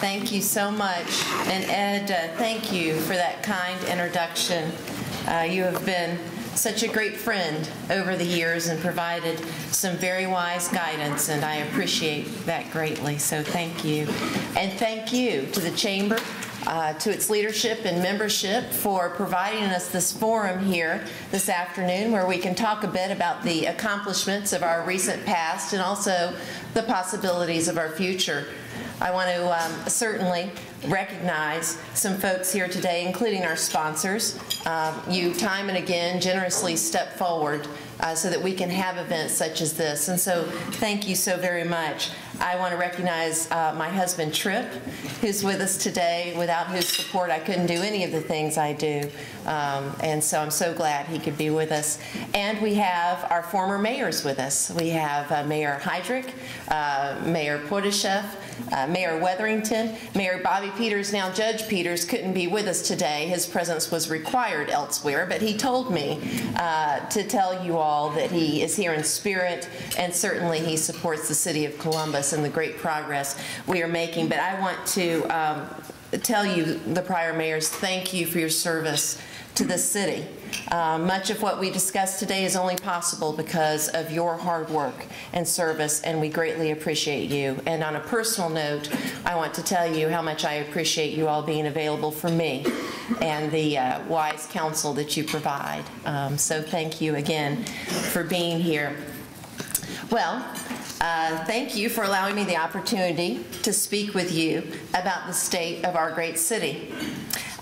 Thank you so much. And Ed, thank you for that kind introduction. You have been such a great friend over the years and provided some very wise guidance, and I appreciate that greatly, so thank you. And thank you to the Chamber, to its leadership and membership for providing us this forum here this afternoon where we can talk a bit about the accomplishments of our recent past and also the possibilities of our future. I want to certainly recognize some folks here today, including our sponsors. You time and again generously step forward so that we can have events such as this, and so thank you so very much. I want to recognize my husband Tripp, who's with us today, without whose support I couldn't do any of the things I do, and so I'm so glad he could be with us. And we have our former mayors with us. We have Mayor Heydrich, Mayor Podeshev, Mayor Wetherington, Mayor Bobby Peters. Now Judge Peters couldn't be with us today. His presence was required elsewhere, but he told me to tell you all that he is here in spirit, and certainly he supports the city of Columbus and the great progress we are making. But I want to tell you, the prior mayors, thank you for your service to the city. Much of what we discussed today is only possible because of your hard work and service, and we greatly appreciate you. And on a personal note, I want to tell you how much I appreciate you all being available for me and the wise counsel that you provide. So thank you again for being here. Well, thank you for allowing me the opportunity to speak with you about the state of our great city.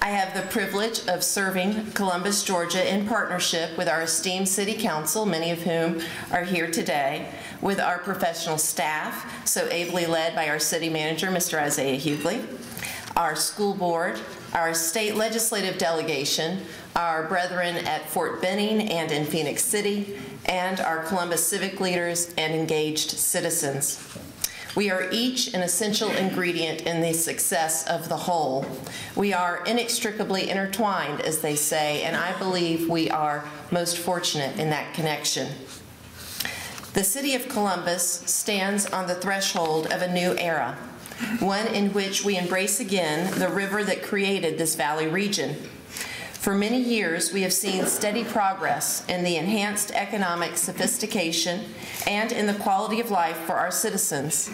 I have the privilege of serving Columbus, Georgia in partnership with our esteemed City Council, many of whom are here today, with our professional staff, so ably led by our City Manager, Mr. Isaiah Hughley, our school board, our state legislative delegation, our brethren at Fort Benning and in Phoenix City, and our Columbus civic leaders and engaged citizens. We are each an essential ingredient in the success of the whole. We are inextricably intertwined, as they say, and I believe we are most fortunate in that connection. The city of Columbus stands on the threshold of a new era, one in which we embrace again the river that created this valley region. For many years, we have seen steady progress in the enhanced economic sophistication and in the quality of life for our citizens,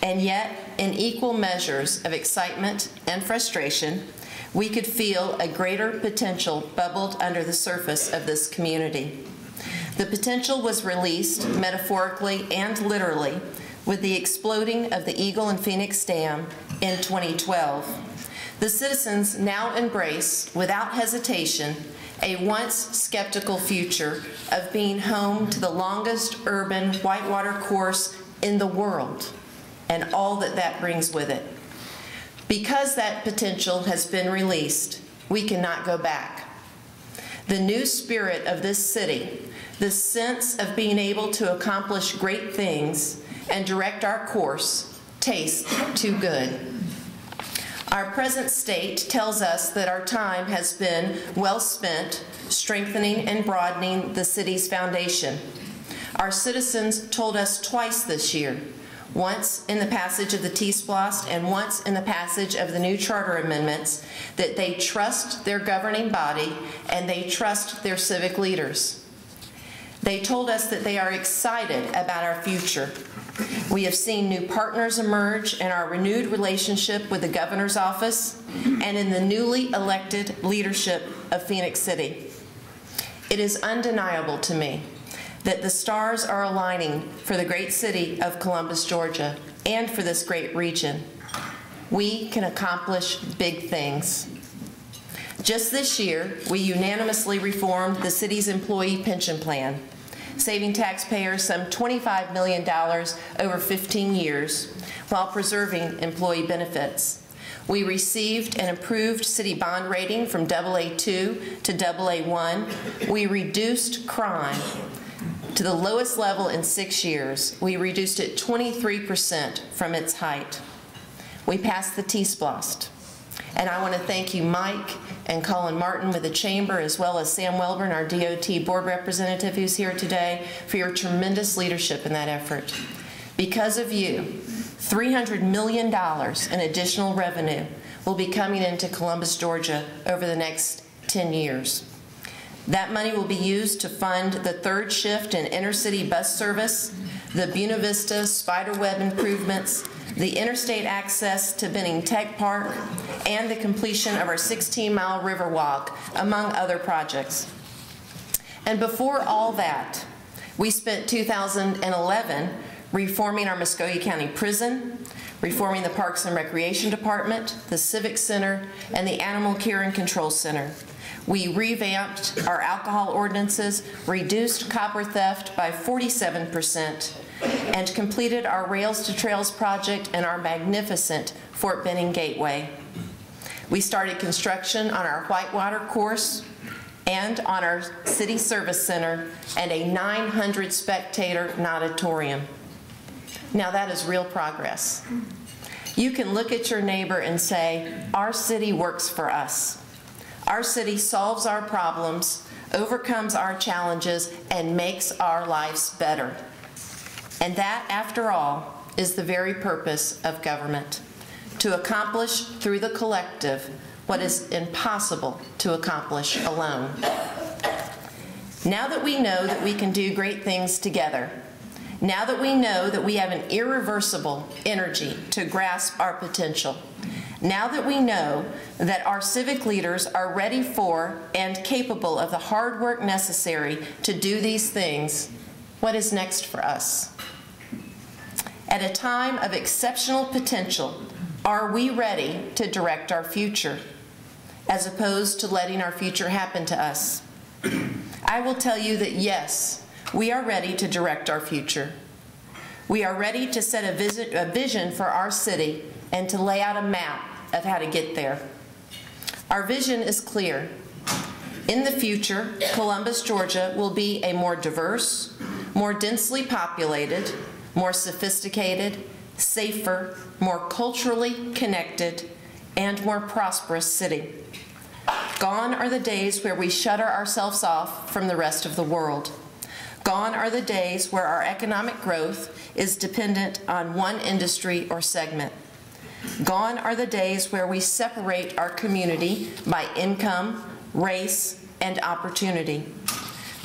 and yet, in equal measures of excitement and frustration, we could feel a greater potential bubbled under the surface of this community. The potential was released, metaphorically and literally, with the exploding of the Eagle and Phoenix Dam in 2012. The citizens now embrace, without hesitation, a once skeptical future of being home to the longest urban whitewater course in the world, and all that that brings with it. Because that potential has been released, we cannot go back. The new spirit of this city, the sense of being able to accomplish great things and direct our course, tastes too good. Our present state tells us that our time has been well spent strengthening and broadening the city's foundation. Our citizens told us twice this year, once in the passage of the TSPLOST and once in the passage of the new charter amendments, that they trust their governing body and they trust their civic leaders. They told us that they are excited about our future. We have seen new partners emerge in our renewed relationship with the governor's office and in the newly elected leadership of Phoenix City. It is undeniable to me that the stars are aligning for the great city of Columbus, Georgia, and for this great region. We can accomplish big things. Just this year, we unanimously reformed the city's employee pension plan, saving taxpayers some $25 million over 15 years while preserving employee benefits. We received an improved city bond rating from AA2 to AA1. We reduced crime to the lowest level in 6 years. We reduced it 23% from its height. We passed the TSPLOST. And I want to thank you, Mike and Colin Martin with the Chamber, as well as Sam Welburn, our DOT board representative who's here today, for your tremendous leadership in that effort. Because of you, $300 million in additional revenue will be coming into Columbus, Georgia over the next 10 years. That money will be used to fund the third shift in intercity bus service, the Buena Vista spiderweb improvements, the interstate access to Benning Tech Park, and the completion of our 16-mile RiverWalk, among other projects. And before all that, we spent 2011 reforming our Muskogee County Prison, reforming the Parks and Recreation Department, the Civic Center, and the Animal Care and Control Center. We revamped our alcohol ordinances, reduced copper theft by 47%, and completed our Rails to Trails project and our magnificent Fort Benning Gateway. We started construction on our Whitewater course and on our City Service Center and a 900-spectator Nautitorium. Now that is real progress. You can look at your neighbor and say, our city works for us. Our city solves our problems, overcomes our challenges, and makes our lives better. And that, after all, is the very purpose of government, to accomplish through the collective what is impossible to accomplish alone. Now that we know that we can do great things together, now that we know that we have an irreversible energy to grasp our potential, now that we know that our civic leaders are ready for and capable of the hard work necessary to do these things, what is next for us? At a time of exceptional potential, are we ready to direct our future, as opposed to letting our future happen to us? I will tell you that yes, we are ready to direct our future. We are ready to set a vision for our city and to lay out a map of how to get there. Our vision is clear. In the future, Columbus, Georgia will be a more diverse, more densely populated, more sophisticated, safer, more culturally connected, and more prosperous city. Gone are the days where we shutter ourselves off from the rest of the world. Gone are the days where our economic growth is dependent on one industry or segment. Gone are the days where we separate our community by income, race, and opportunity.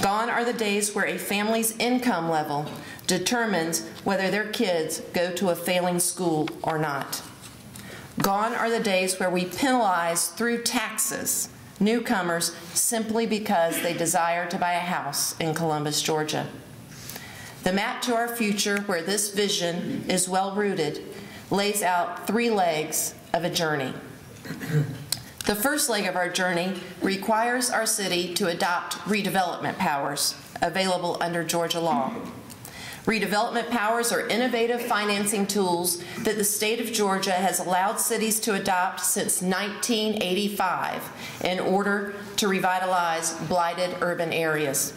Gone are the days where a family's income level determines whether their kids go to a failing school or not. Gone are the days where we penalize through taxes newcomers simply because they desire to buy a house in Columbus, Georgia. The map to our future, where this vision is well rooted, lays out 3 legs of a journey. The first leg of our journey requires our city to adopt redevelopment powers available under Georgia law. Redevelopment powers are innovative financing tools that the state of Georgia has allowed cities to adopt since 1985 in order to revitalize blighted urban areas.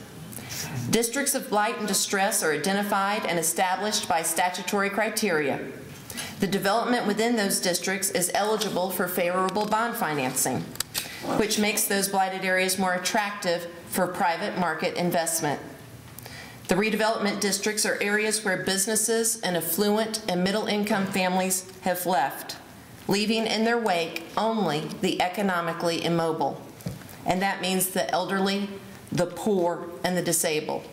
Districts of blight and distress are identified and established by statutory criteria. The development within those districts is eligible for favorable bond financing, which makes those blighted areas more attractive for private market investment. The redevelopment districts are areas where businesses and affluent and middle-income families have left, leaving in their wake only the economically immobile. And that means the elderly, the poor, and the disabled.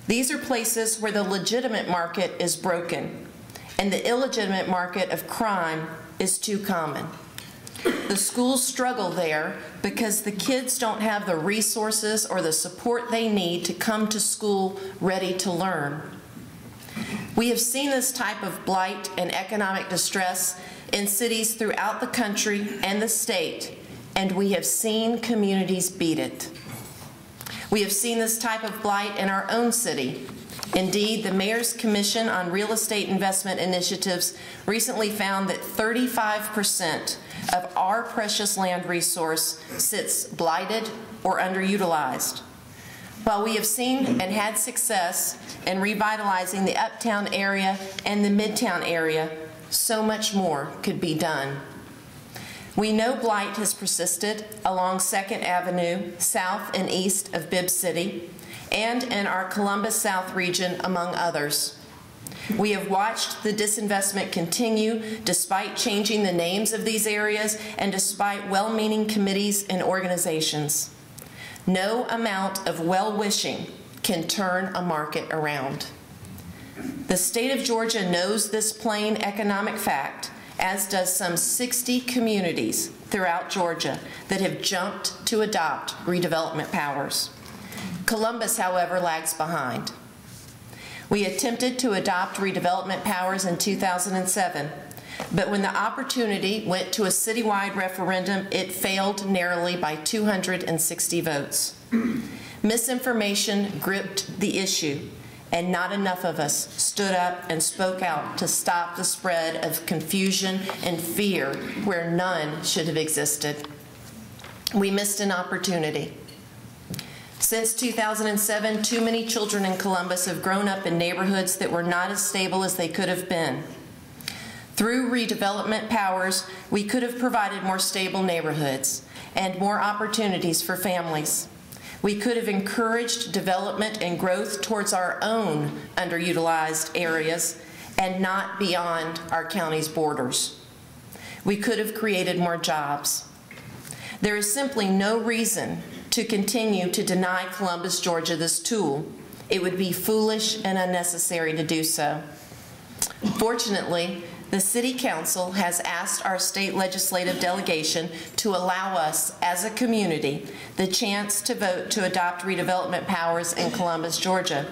These are places where the legitimate market is broken, and the illegitimate market of crime is too common. The schools struggle there because the kids don't have the resources or the support they need to come to school ready to learn. We have seen this type of blight and economic distress in cities throughout the country and the state, and we have seen communities beat it. We have seen this type of blight in our own city. Indeed, the Mayor's Commission on Real Estate Investment Initiatives recently found that 35% of our precious land resource sits blighted or underutilized. While we have seen and had success in revitalizing the uptown area and the midtown area, so much more could be done. We know blight has persisted along 2nd Avenue, south and east of Bibb City, and in our Columbus South region, among others. We have watched the disinvestment continue despite changing the names of these areas and despite well-meaning committees and organizations. No amount of well-wishing can turn a market around. The state of Georgia knows this plain economic fact, as does some 60 communities throughout Georgia that have jumped to adopt redevelopment powers. Columbus, however, lags behind. We attempted to adopt redevelopment powers in 2007, but when the opportunity went to a citywide referendum, it failed narrowly by 260 votes. Misinformation gripped the issue, and not enough of us stood up and spoke out to stop the spread of confusion and fear where none should have existed. We missed an opportunity. Since 2007, too many children in Columbus have grown up in neighborhoods that were not as stable as they could have been. Through redevelopment powers, we could have provided more stable neighborhoods and more opportunities for families. We could have encouraged development and growth towards our own underutilized areas and not beyond our county's borders. We could have created more jobs. There is simply no reason to continue to deny Columbus, Georgia this tool. It would be foolish and unnecessary to do so. Fortunately, the City Council has asked our state legislative delegation to allow us as a community the chance to vote to adopt redevelopment powers in Columbus, Georgia.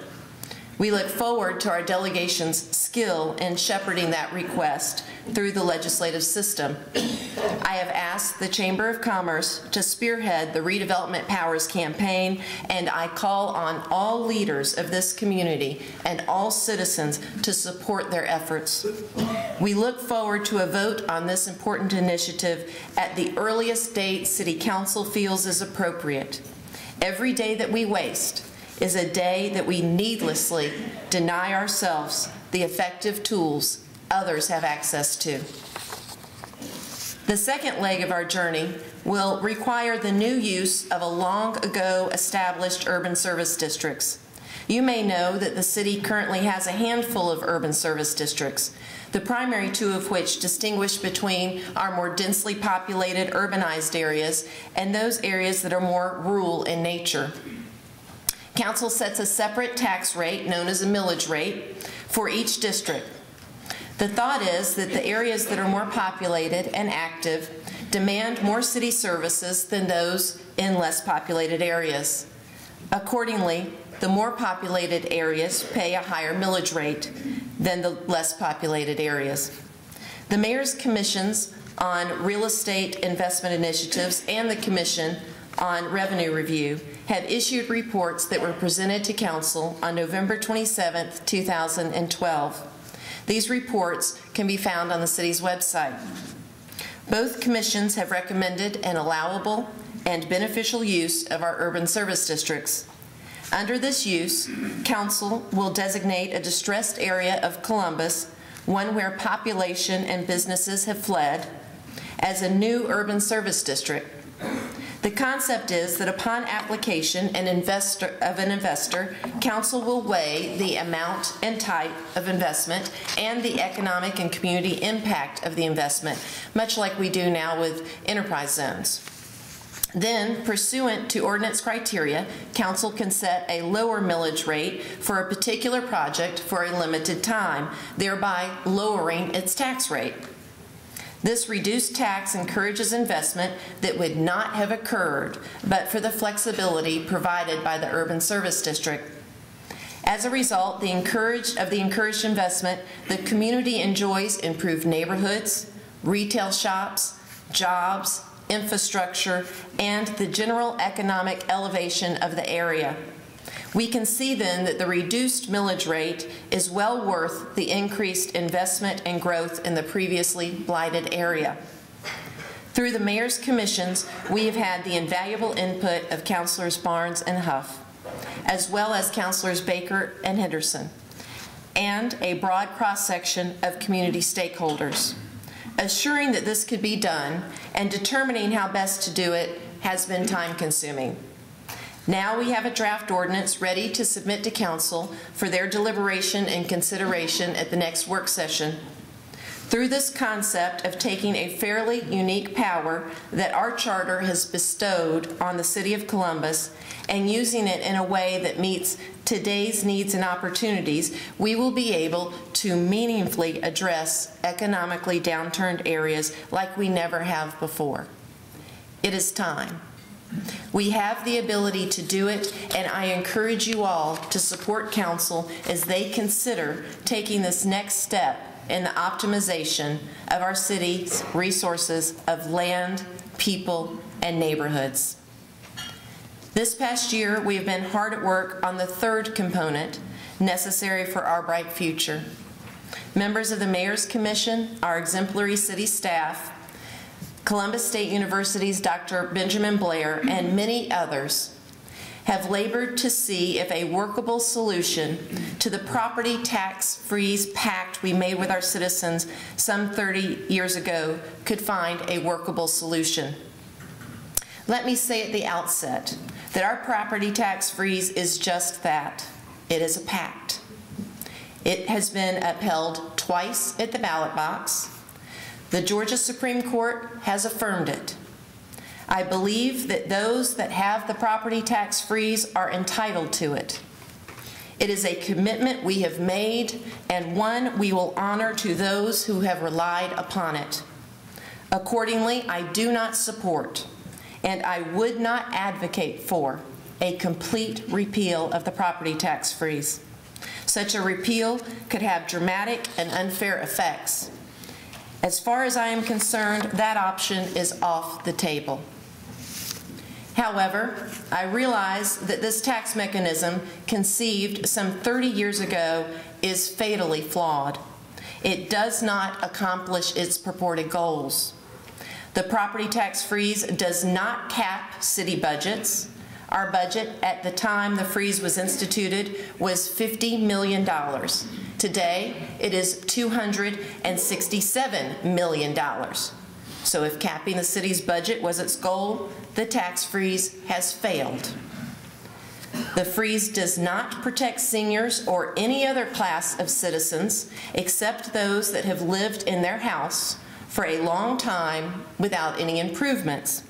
We look forward to our delegation's skill in shepherding that request through the legislative system. I have asked the Chamber of Commerce to spearhead the Redevelopment Powers campaign, and I call on all leaders of this community and all citizens to support their efforts. We look forward to a vote on this important initiative at the earliest date City Council feels is appropriate. Every day that we waste is a day that we needlessly deny ourselves the effective tools others have access to. The second leg of our journey will require the new use of a long ago established urban service districts. You may know that the city currently has a handful of urban service districts, the primary two of which distinguish between our more densely populated urbanized areas and those areas that are more rural in nature. Council sets a separate tax rate, known as a millage rate, for each district. The thought is that the areas that are more populated and active demand more city services than those in less populated areas. Accordingly, the more populated areas pay a higher millage rate than the less populated areas. The Mayor's Commissions on Real Estate Investment Initiatives and the Commission on Revenue Review have issued reports that were presented to Council on November 27, 2012. These reports can be found on the City's website. Both commissions have recommended an allowable and beneficial use of our urban service districts. Under this use, Council will designate a distressed area of Columbus, one where population and businesses have fled, as a new urban service district. The concept is that upon application of an investor, Council will weigh the amount and type of investment and the economic and community impact of the investment, much like we do now with enterprise zones. Then, pursuant to ordinance criteria, Council can set a lower millage rate for a particular project for a limited time, thereby lowering its tax rate. This reduced tax encourages investment that would not have occurred but for the flexibility provided by the urban service district. As a result, the encouraged investment, the community enjoys improved neighborhoods, retail shops, jobs, infrastructure, and the general economic elevation of the area. We can see then that the reduced millage rate is well worth the increased investment and growth in the previously blighted area. Through the Mayor's Commissions, we have had the invaluable input of Councilors Barnes and Huff, as well as Councilors Baker and Henderson, and a broad cross-section of community stakeholders. Assuring that this could be done and determining how best to do it has been time-consuming. Now we have a draft ordinance ready to submit to council for their deliberation and consideration at the next work session. Through this concept of taking a fairly unique power that our charter has bestowed on the City of Columbus and using it in a way that meets today's needs and opportunities, we will be able to meaningfully address economically downturned areas like we never have before. It is time. We have the ability to do it, and I encourage you all to support council as they consider taking this next step in the optimization of our city's resources of land, people, and neighborhoods. This past year, we have been hard at work on the third component necessary for our bright future. Members of the Mayor's Commission, our exemplary city staff, Columbus State University's Dr. Benjamin Blair, and many others have labored to see if a workable solution to the property tax freeze pact we made with our citizens some 30 years ago could find a workable solution. Let me say at the outset that our property tax freeze is just that. It is a pact. It has been upheld twice at the ballot box. The Georgia Supreme Court has affirmed it. I believe that those that have the property tax freeze are entitled to it. It is a commitment we have made and one we will honor to those who have relied upon it. Accordingly, I do not support, and I would not advocate for, a complete repeal of the property tax freeze. Such a repeal could have dramatic and unfair effects. As far as I am concerned, that option is off the table. However, I realize that this tax mechanism, conceived some 30 years ago, is fatally flawed. It does not accomplish its purported goals. The property tax freeze does not cap city budgets. Our budget at the time the freeze was instituted was $50 million. Today, it is $267 million. So if capping the city's budget was its goal, the tax freeze has failed. The freeze does not protect seniors or any other class of citizens except those that have lived in their house for a long time without any improvements.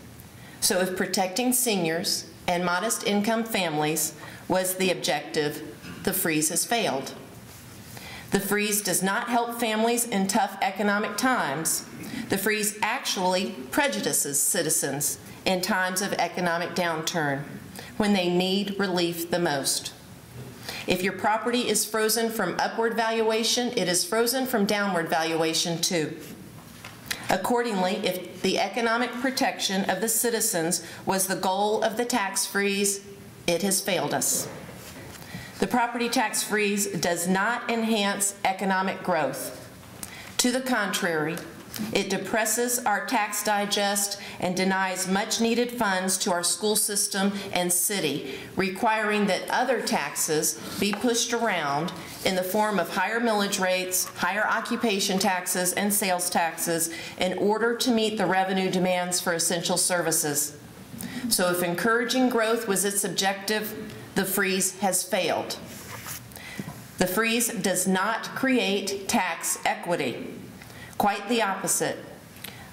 So if protecting seniors and modest income families was the objective, the freeze has failed. The freeze does not help families in tough economic times. The freeze actually prejudices citizens in times of economic downturn when they need relief the most. If your property is frozen from upward valuation, it is frozen from downward valuation too. Accordingly, if the economic protection of the citizens was the goal of the tax freeze, it has failed us. The property tax freeze does not enhance economic growth. To the contrary, it depresses our tax digest and denies much-needed funds to our school system and city, requiring that other taxes be pushed around in the form of higher millage rates, higher occupation taxes, and sales taxes in order to meet the revenue demands for essential services. So if encouraging growth was its objective, the freeze has failed. The freeze does not create tax equity. Quite the opposite.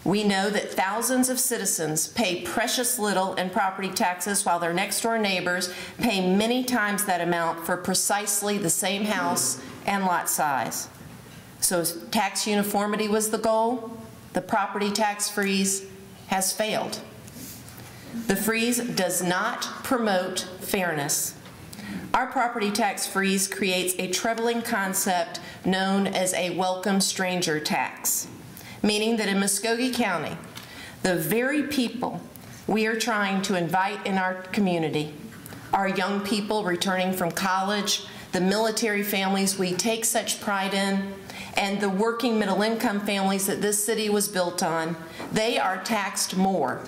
We know that thousands of citizens pay precious little in property taxes while their next-door neighbors pay many times that amount for precisely the same house and lot size. So if tax uniformity was the goal, the property tax freeze has failed. The freeze does not promote fairness. Our property tax freeze creates a troubling concept known as a welcome stranger tax, meaning that in Muskogee County, the very people we are trying to invite in our community, our young people returning from college, the military families we take such pride in, and the working middle-income families that this city was built on, they are taxed more,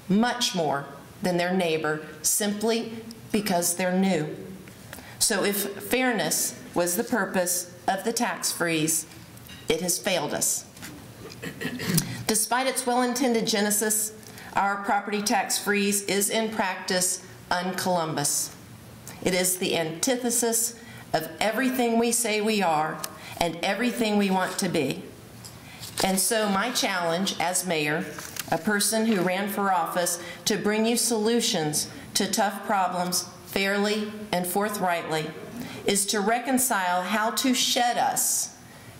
much more than their neighbor, simply because they're new. So if fairness was the purpose of the tax freeze, it has failed us. Despite its well-intended genesis, our property tax freeze is in practice un-Columbus. It is the antithesis of everything we say we are and everything we want to be. And so my challenge as mayor, a person who ran for office to bring you solutions to tough problems fairly and forthrightly, is to reconcile how to shed us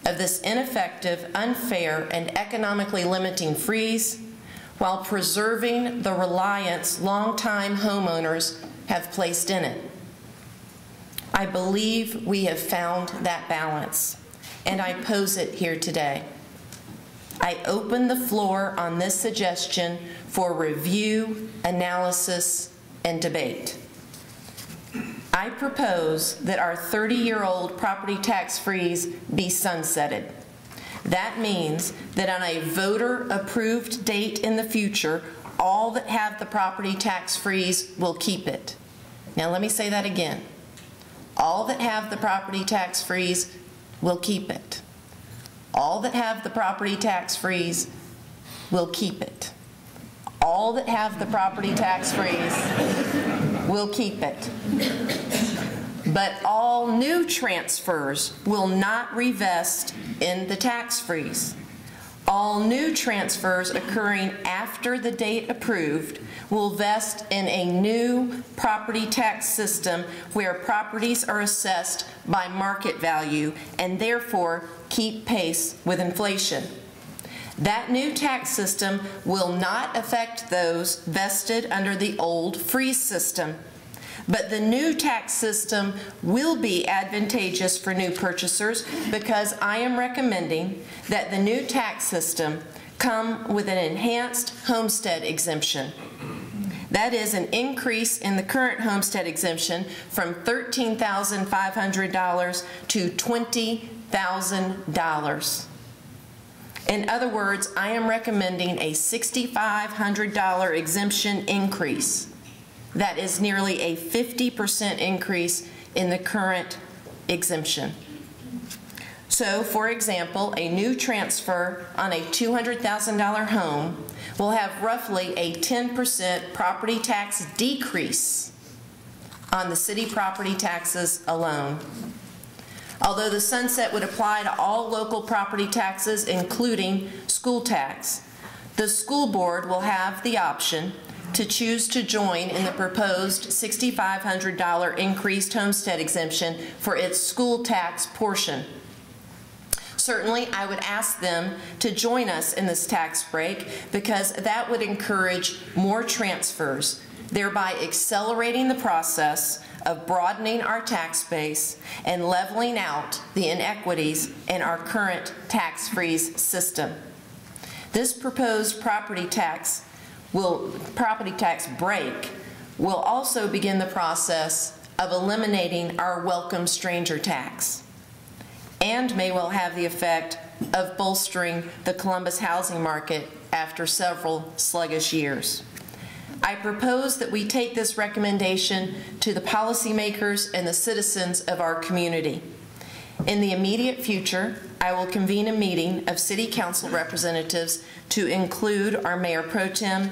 of this ineffective, unfair, and economically limiting freeze while preserving the reliance longtime homeowners have placed in it. I believe we have found that balance, and I pose it here today. I open the floor on this suggestion for review, analysis, and debate. I propose that our 30-year-old property tax freeze be sunsetted. That means that on a voter-approved date in the future, all that have the property tax freeze will keep it. Now let me say that again. All that have the property tax freeze will keep it. All that have the property tax freeze will keep it. All that have the property tax freeze will keep it. But all new transfers will not revest in the tax freeze. All new transfers occurring after the date approved will vest in a new property tax system where properties are assessed by market value and therefore keep pace with inflation. That new tax system will not affect those vested under the old freeze system. But the new tax system will be advantageous for new purchasers because I am recommending that the new tax system come with an enhanced homestead exemption. That is an increase in the current homestead exemption from $13,500 to $20,000. In other words, I am recommending a $6,500 exemption increase. That is nearly a 50% increase in the current exemption. So, for example, a new transfer on a $200,000 home will have roughly a 10% property tax decrease on the city property taxes alone. Although the sunset would apply to all local property taxes, including school tax, the school board will have the option to choose to join in the proposed $6,500 increased homestead exemption for its school tax portion. Certainly, I would ask them to join us in this tax break because that would encourage more transfers, thereby accelerating the process of broadening our tax base and leveling out the inequities in our current tax freeze system. This proposed property tax break will also begin the process of eliminating our welcome stranger tax and may well have the effect of bolstering the Columbus housing market after several sluggish years. I propose that we take this recommendation to the policymakers and the citizens of our community. In the immediate future, I will convene a meeting of City Council representatives to include our Mayor Pro Tem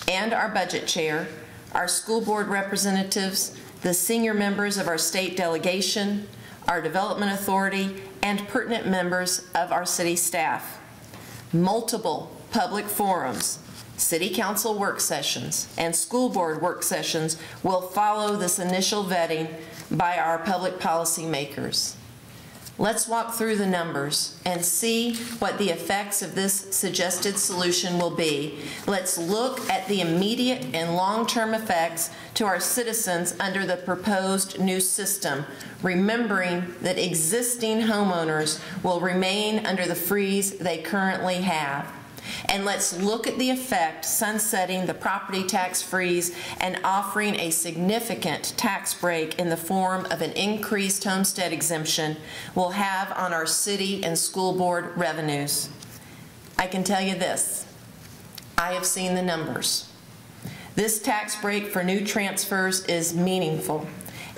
and our Budget Chair, our school board representatives, the senior members of our state delegation, our Development Authority, and pertinent members of our city staff. Multiple public forums, City Council work sessions, and school board work sessions will follow this initial vetting by our public policy makers. Let's walk through the numbers and see what the effects of this suggested solution will be. Let's look at the immediate and long-term effects to our citizens under the proposed new system, remembering that existing homeowners will remain under the freeze they currently have. And let's look at the effect sunsetting the property tax freeze and offering a significant tax break in the form of an increased homestead exemption will have on our city and school board revenues. I can tell you this, I have seen the numbers. This tax break for new transfers is meaningful,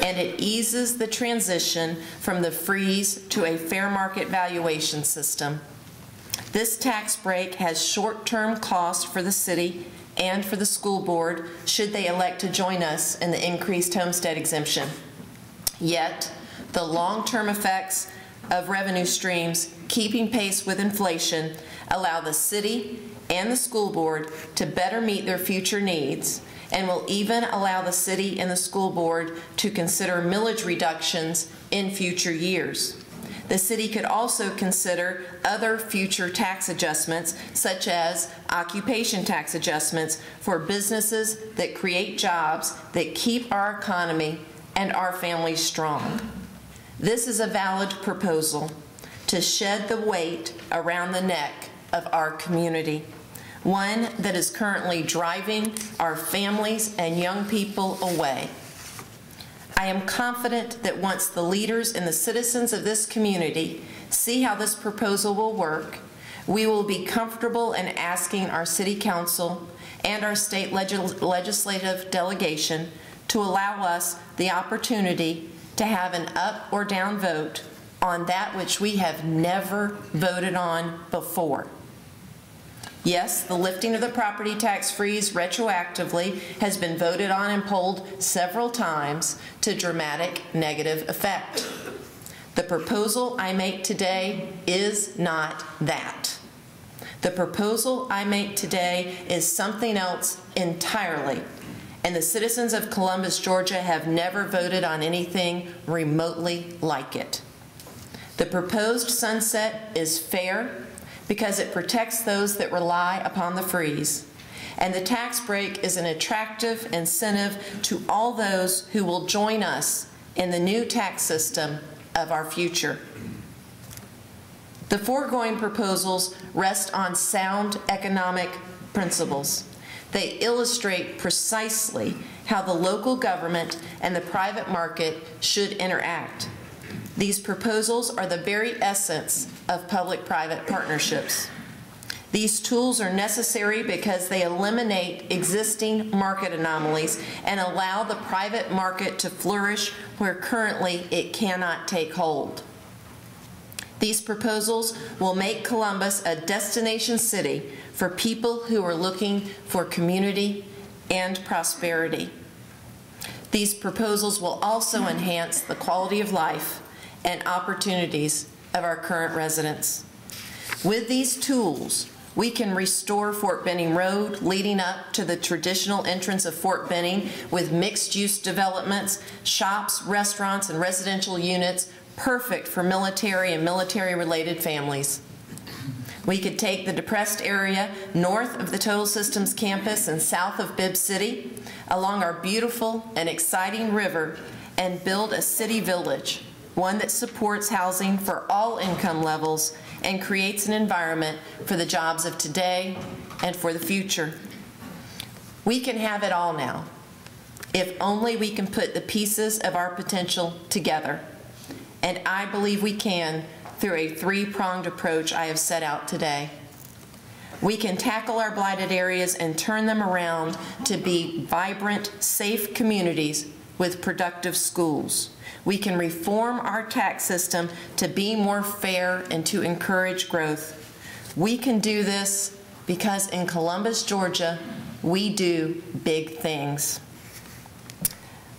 and it eases the transition from the freeze to a fair market valuation system. This tax break has short-term costs for the city and for the school board should they elect to join us in the increased homestead exemption. Yet, the long-term effects of revenue streams keeping pace with inflation allow the city and the school board to better meet their future needs, and will even allow the city and the school board to consider millage reductions in future years. The city could also consider other future tax adjustments, such as occupation tax adjustments for businesses that create jobs that keep our economy and our families strong. This is a valid proposal to shed the weight around the neck of our community, one that is currently driving our families and young people away. I am confident that once the leaders and the citizens of this community see how this proposal will work, we will be comfortable in asking our City Council and our state legislative delegation to allow us the opportunity to have an up or down vote on that which we have never voted on before. Yes, the lifting of the property tax freeze retroactively has been voted on and polled several times to dramatic negative effect. The proposal I make today is not that. The proposal I make today is something else entirely, and the citizens of Columbus, Georgia have never voted on anything remotely like it. The proposed sunset is fair because it protects those that rely upon the freeze, and the tax break is an attractive incentive to all those who will join us in the new tax system of our future. The foregoing proposals rest on sound economic principles. They illustrate precisely how the local government and the private market should interact. These proposals are the very essence of public-private partnerships. These tools are necessary because they eliminate existing market anomalies and allow the private market to flourish where currently it cannot take hold. These proposals will make Columbus a destination city for people who are looking for community and prosperity. These proposals will also enhance the quality of life and opportunities of our current residents. With these tools, we can restore Fort Benning Road leading up to the traditional entrance of Fort Benning with mixed-use developments, shops, restaurants, and residential units perfect for military and military-related families. We could take the depressed area north of the Total Systems campus and south of Bibb City along our beautiful and exciting river and build a city village, one that supports housing for all income levels and creates an environment for the jobs of today and for the future. We can have it all now, if only we can put the pieces of our potential together. And I believe we can through a three-pronged approach I have set out today. We can tackle our blighted areas and turn them around to be vibrant, safe communities with productive schools. We can reform our tax system to be more fair and to encourage growth. We can do this because in Columbus, Georgia, we do big things.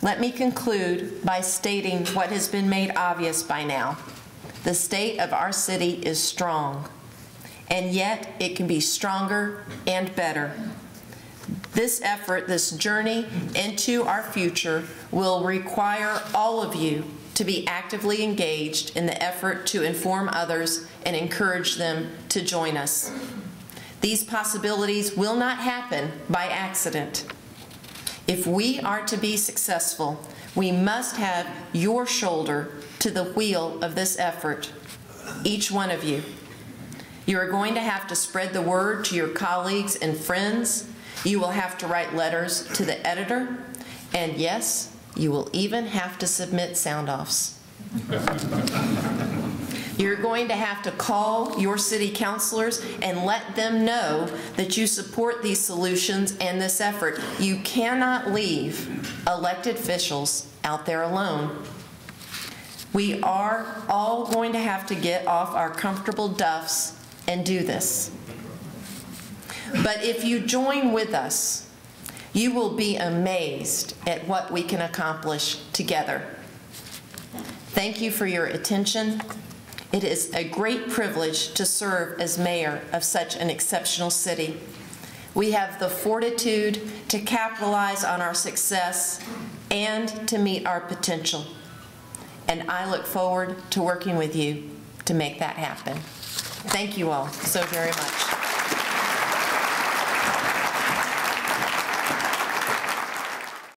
Let me conclude by stating what has been made obvious by now. The state of our city is strong, and yet it can be stronger and better. This effort, this journey into our future, will require all of you to be actively engaged in the effort to inform others and encourage them to join us. These possibilities will not happen by accident. If we are to be successful, we must have your shoulder to the wheel of this effort, each one of you. You are going to have to spread the word to your colleagues and friends. You will have to write letters to the editor, and yes, you will even have to submit sound-offs. You're going to have to call your city councilors and let them know that you support these solutions and this effort. You cannot leave elected officials out there alone. We are all going to have to get off our comfortable duffs and do this. But if you join with us, you will be amazed at what we can accomplish together. Thank you for your attention. It is a great privilege to serve as mayor of such an exceptional city. We have the fortitude to capitalize on our success and to meet our potential. And I look forward to working with you to make that happen. Thank you all so very much.